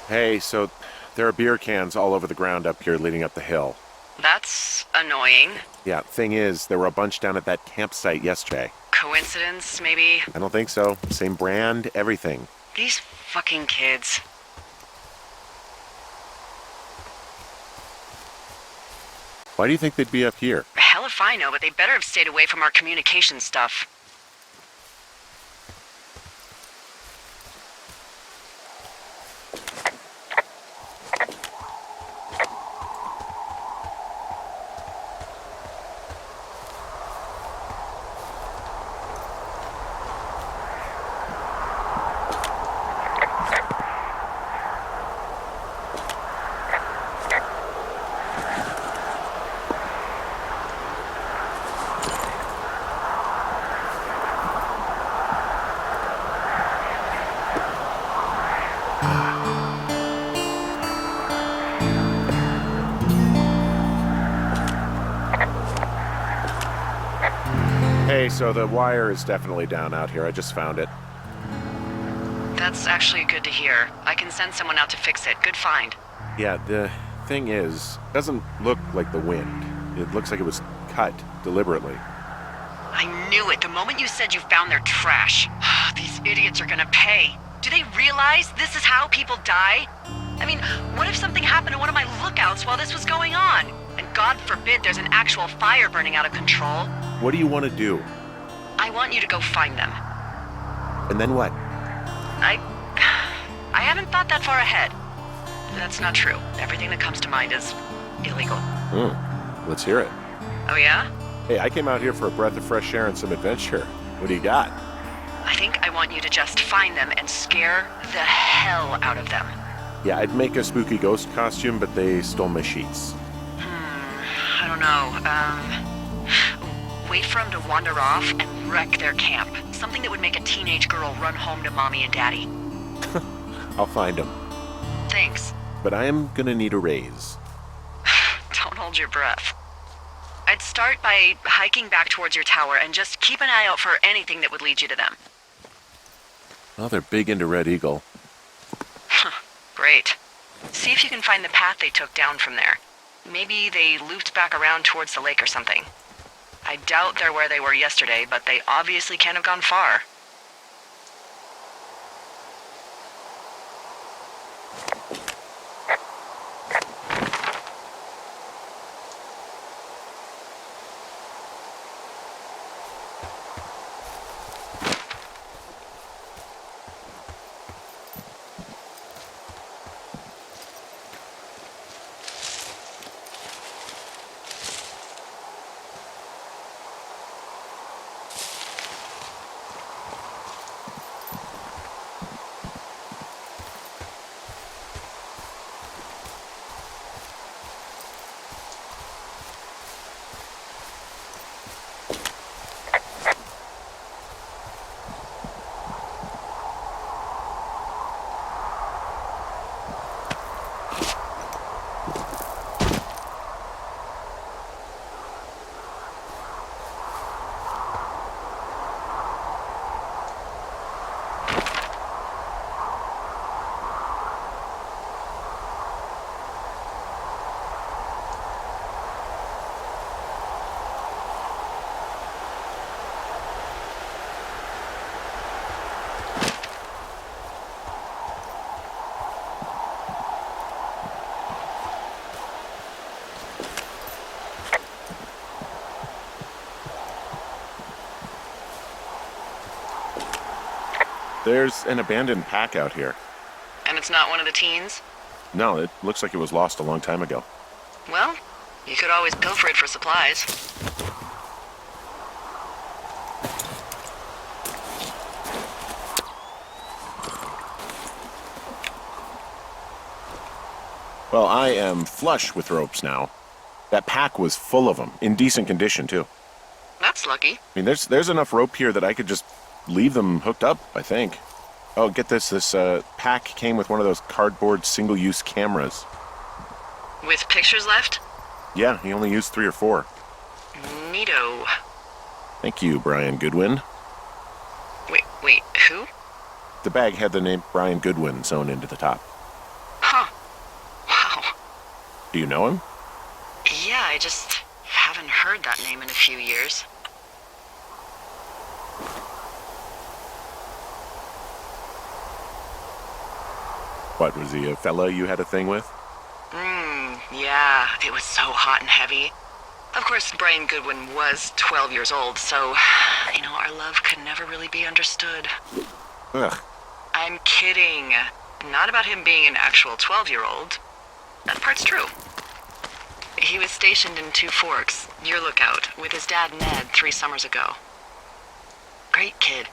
Hey, so there are beer cans all over the ground up here leading up the hill. That's annoying. Yeah, thing is, there were a bunch down at that campsite yesterday. Coincidence, maybe? I don't think so. Same brand, everything. These fucking kids. Why do you think they'd be up here? Hell if I know, but they better have stayed away from our communication stuff. Hey, so the wire is definitely down out here. I just found it. That's actually good to hear. I can send someone out to fix it. Good find. Yeah, the thing is, it doesn't look like the wind. It looks like it was cut deliberately. I knew it the moment you said you found their trash. These idiots are gonna pay. Do they realize this is how people die? I mean, what if something happened to one of my lookouts while this was going on? And God forbid there's an actual fire burning out of control. What do you want to do? I want you to go find them. And then what? I haven't thought that far ahead. That's not true. Everything that comes to mind is illegal. Let's hear it. Oh yeah? Hey, I came out here for a breath of fresh air and some adventure. What do you got? I think I want you to just find them and scare the hell out of them. Yeah, I'd make a spooky ghost costume, but they stole my sheets. I don't know. Wait for them to wander off and wreck their camp. Something that would make a teenage girl run home to mommy and daddy. I'll find them. Thanks. But I am gonna need a raise. Don't hold your breath. I'd start by hiking back towards your tower and just keep an eye out for anything that would lead you to them. Well, they're big into Red Eagle. Great. See if you can find the path they took down from there. Maybe they looped back around towards the lake or something. I doubt they're where they were yesterday, but they obviously can't have gone far. There's an abandoned pack out here. And it's not one of the teens? No, it looks like it was lost a long time ago. Well, you could always pilfer it for supplies. Well, I am flush with ropes now. That pack was full of them, in decent condition, too. That's lucky. I mean, there's enough rope here that I could just leave them hooked up, I think. Oh, get this. This pack came with one of those cardboard single-use cameras. With pictures left? Yeah, he only used 3 or 4. Neat. Neato. Thank you, Brian Goodwin. Wait, who? The bag had the name Brian Goodwin sewn into the top. Huh. Wow. Do you know him? Yeah, I just haven't heard that name in a few years. What, was he a fella you had a thing with? Yeah, it was so hot and heavy. Of course, Brian Goodwin was 12 years old, so, our love could never really be understood. Ugh. I'm kidding. Not about him being an actual 12-year-old. That part's true. He was stationed in Two Forks, your lookout, with his dad Ned 3 summers ago. Great kid.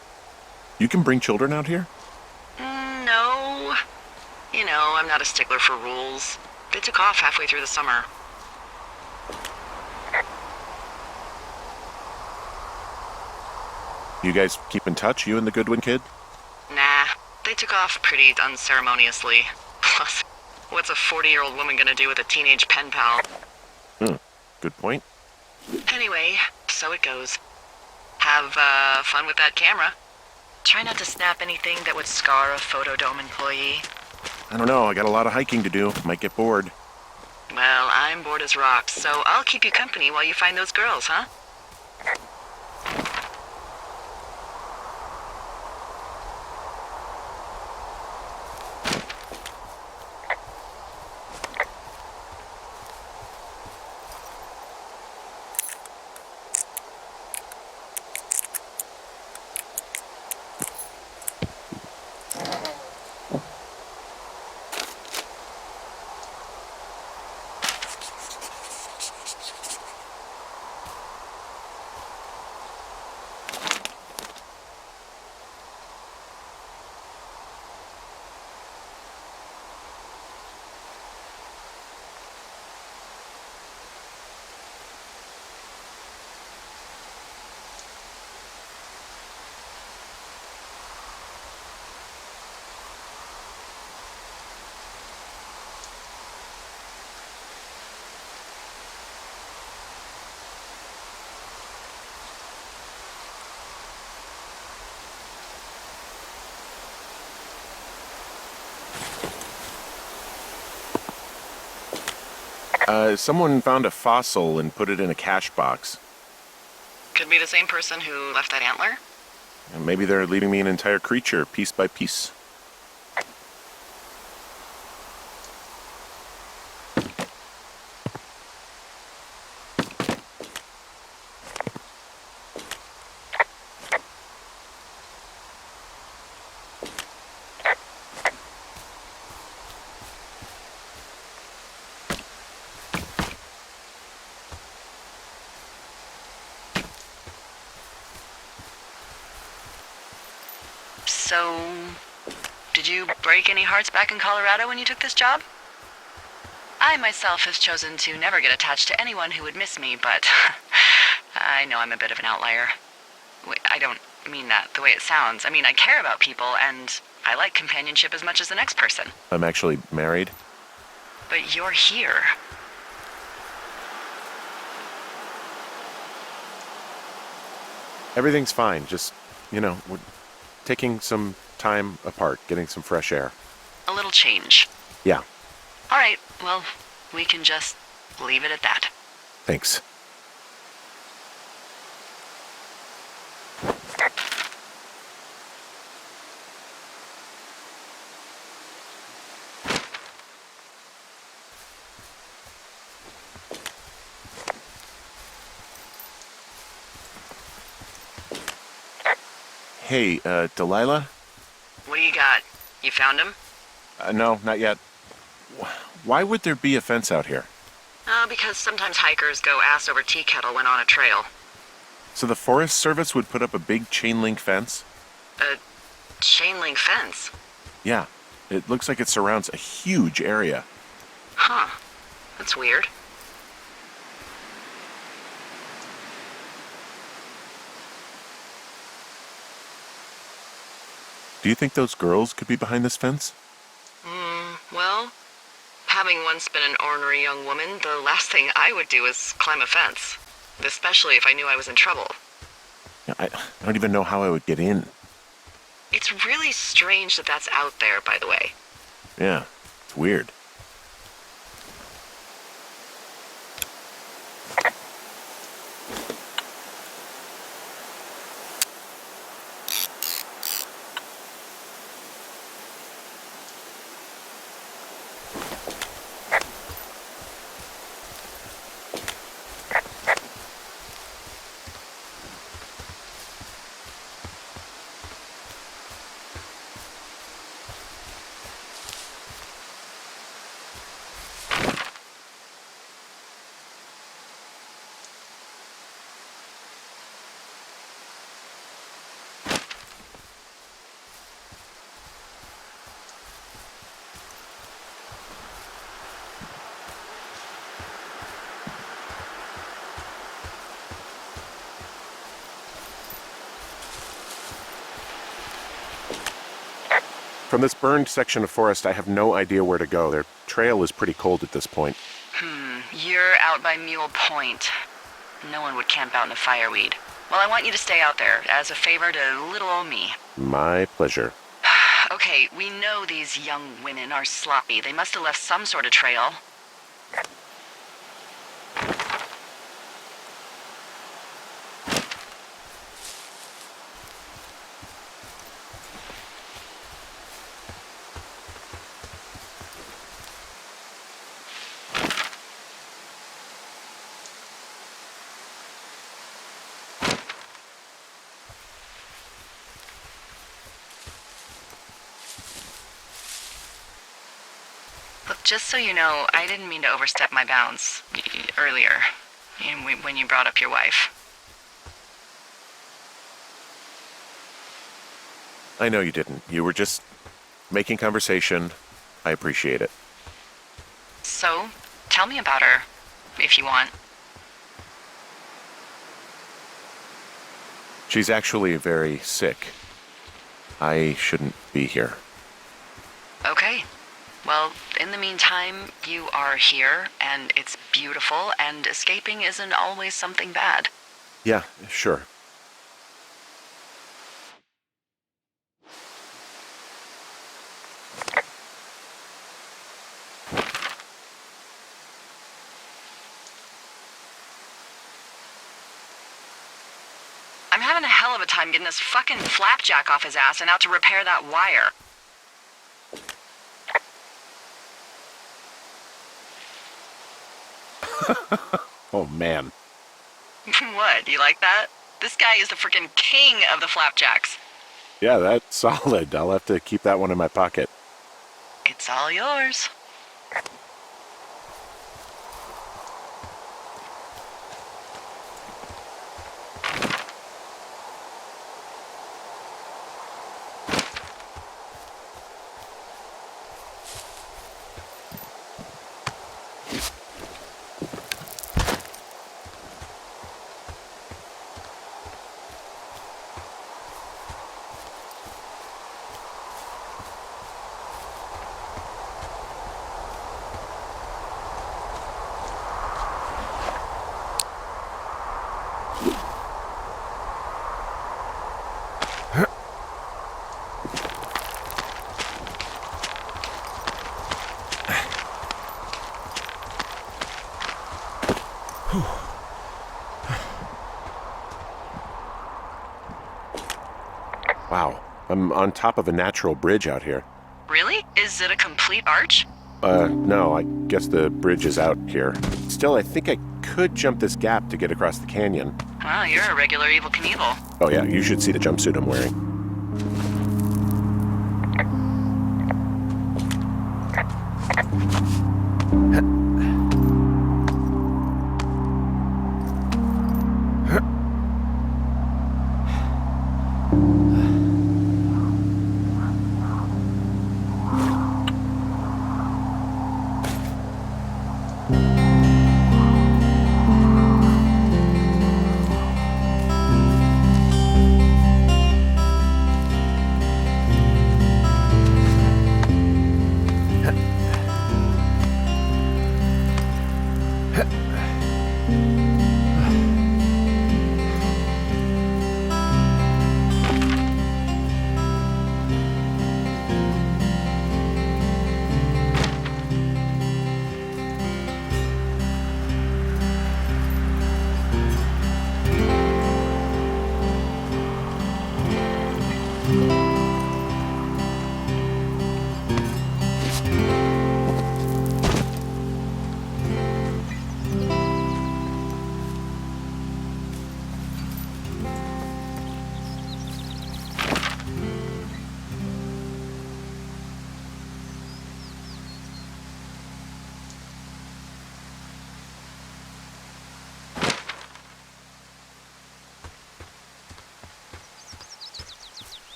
You can bring children out here? No. I'm not a stickler for rules. They took off halfway through the summer. You guys keep in touch, you and the Goodwin kid? Nah, they took off pretty unceremoniously. Plus, what's a 40-year-old woman gonna do with a teenage pen pal? Good point. Anyway, so it goes. Have, fun with that camera. Try not to snap anything that would scar a Photodome employee. I don't know, I got a lot of hiking to do. Might get bored. Well, I'm bored as rocks, so I'll keep you company while you find those girls, huh? Someone found a fossil and put it in a cache box. Could be the same person who left that antler. Maybe they're leaving me an entire creature, piece by piece. So, did you break any hearts back in Colorado when you took this job? I myself have chosen to never get attached to anyone who would miss me, but I know I'm a bit of an outlier. I don't mean that the way it sounds. I mean, I care about people, and I like companionship as much as the next person. I'm actually married. But you're here. Everything's fine, just, we're taking some time apart, getting some fresh air. A little change. Yeah. All right, well, we can just leave it at that. Thanks. Hey, Delilah? What do you got? You found him? No, not yet. Why would there be a fence out here? Because sometimes hikers go ass over tea kettle when on a trail. So the Forest Service would put up a big chain link fence? A chain link fence? Yeah. It looks like it surrounds a huge area. Huh. That's weird. Do you think those girls could be behind this fence? Well, having once been an ornery young woman, the last thing I would do is climb a fence. especially if I knew I was in trouble. I don't even know how I would get in. It's really strange that that's out there, by the way. Yeah, it's weird. From this burned section of forest, I have no idea where to go. Their trail is pretty cold at this point. You're out by Mule Point. No one would camp out in a fireweed. Well, I want you to stay out there, as a favor to little old me. My pleasure. Okay, we know these young women are sloppy. They must have left some sort of trail. Look, just so you know, I didn't mean to overstep my bounds earlier, when you brought up your wife. I know you didn't. You were just making conversation. I appreciate it. So, tell me about her, if you want. She's actually very sick. I shouldn't be here. Okay. Well, in the meantime, you are here, and it's beautiful, and escaping isn't always something bad. Yeah, sure. I'm having a hell of a time getting this fucking flapjack off his ass and out to repair that wire. Oh, man. What, you like that? This guy is the freaking king of the flapjacks. Yeah, that's solid. I'll have to keep that one in my pocket. It's all yours. Wow, I'm on top of a natural bridge out here. Really? Is it a complete arch? No, I guess the bridge is out here. Still, I think I could jump this gap to get across the canyon. Wow, you're a regular Evel Knievel. Oh yeah, you should see the jumpsuit I'm wearing.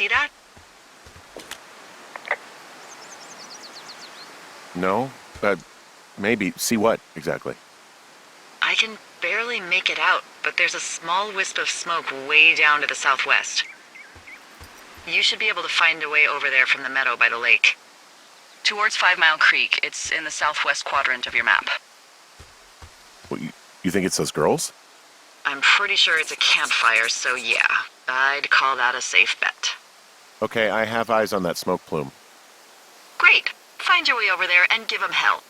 see that? No? Maybe. See what, exactly? I can barely make it out, but there's a small wisp of smoke way down to the southwest. You should be able to find a way over there from the meadow by the lake. Towards 5 Mile Creek. It's in the southwest quadrant of your map. What, you think it's those girls? I'm pretty sure it's a campfire, so yeah. I'd call that a safe bet. Okay, I have eyes on that smoke plume. Great. Find your way over there and give 'em hell.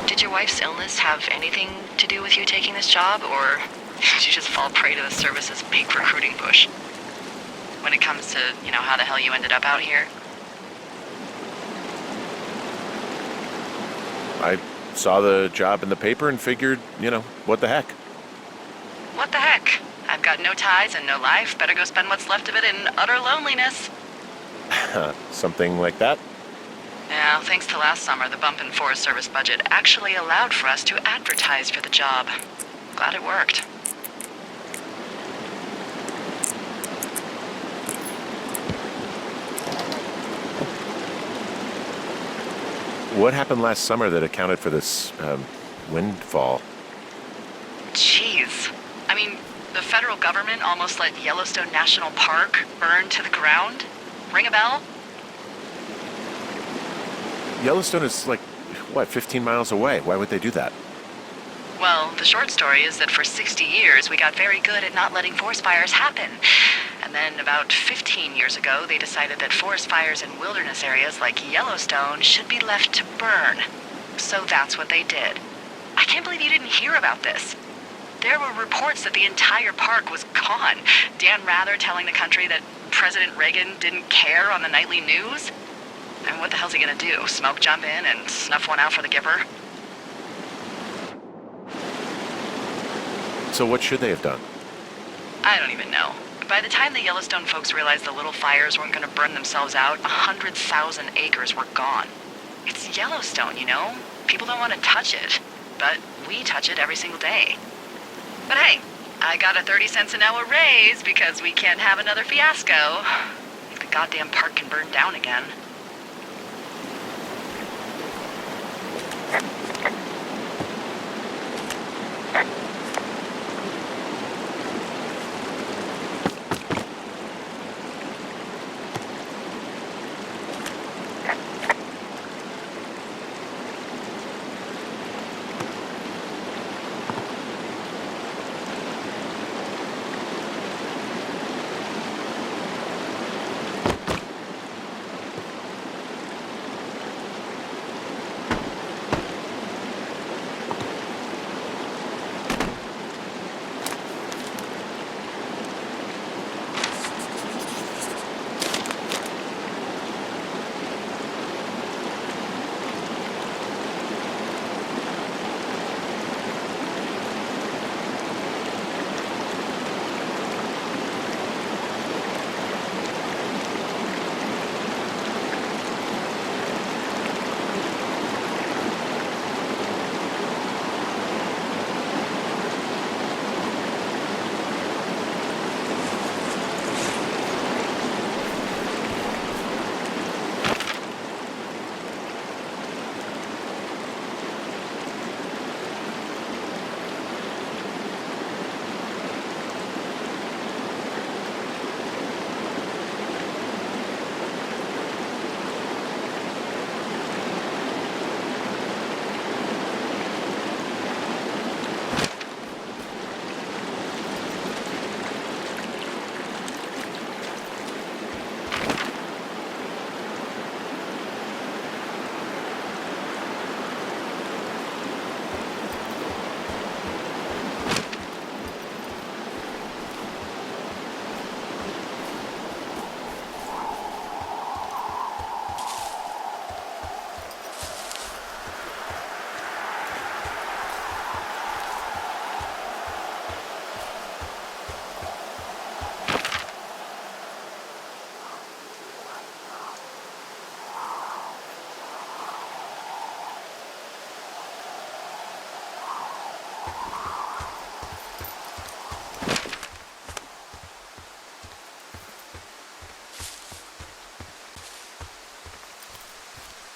Did your wife's illness have anything to do with you taking this job, or did you just fall prey to the service's big recruiting push? When it comes to, how the hell you ended up out here? I saw the job in the paper and figured, what the heck? What the heck? I've got no ties and no life. Better go spend what's left of it in utter loneliness. Something like that? Yeah, thanks to last summer, the bump in Forest Service budget actually allowed for us to advertise for the job. Glad it worked. What happened last summer that accounted for this, windfall? Jeez. I mean, the federal government almost let Yellowstone National Park burn to the ground? Ring a bell? Yellowstone is 15 miles away. Why would they do that? Well, the short story is that for 60 years, we got very good at not letting forest fires happen. And then about 15 years ago, they decided that forest fires in wilderness areas like Yellowstone should be left to burn. So that's what they did. I can't believe you didn't hear about this. There were reports that the entire park was gone. Dan Rather telling the country that President Reagan didn't care on the nightly news. And what the hell's he gonna do? Smoke jump in and snuff one out for the giver? So what should they have done? I don't even know. By the time the Yellowstone folks realized the little fires weren't gonna burn themselves out, 100,000 acres were gone. It's Yellowstone, People don't want to touch it. But we touch it every single day. But hey, I got a 30 cents an hour raise because we can't have another fiasco. The goddamn park can burn down again.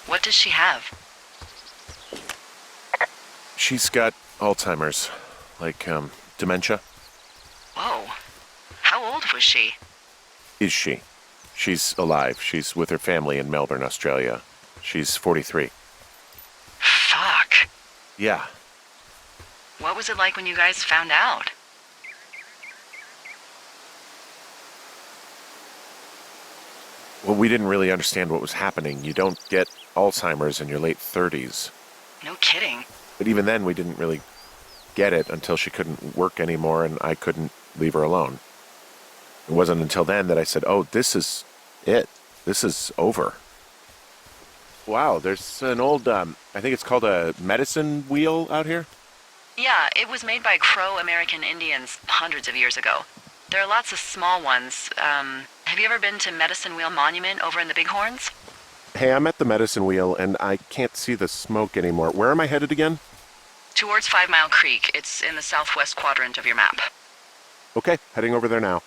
What does she have? She's got Alzheimer's, dementia. Whoa. How old was she? Is she? She's alive. She's with her family in Melbourne, Australia. She's 43. Fuck. Yeah. What was it like when you guys found out? Well, we didn't really understand what was happening. You don't get Alzheimer's in your late 30s. No kidding. But even then, we didn't really get it until she couldn't work anymore and I couldn't leave her alone. It wasn't until then that I said, oh, this is it. This is over. Wow, there's an old, I think it's called a medicine wheel out here. Yeah, it was made by Crow American Indians hundreds of years ago. There are lots of small ones. Have you ever been to Medicine Wheel Monument over in the Bighorns? Hey, I'm at the medicine wheel and I can't see the smoke anymore. Where am I headed again? Towards 5 Mile Creek. It's in the southwest quadrant of your map. Okay, heading over there now.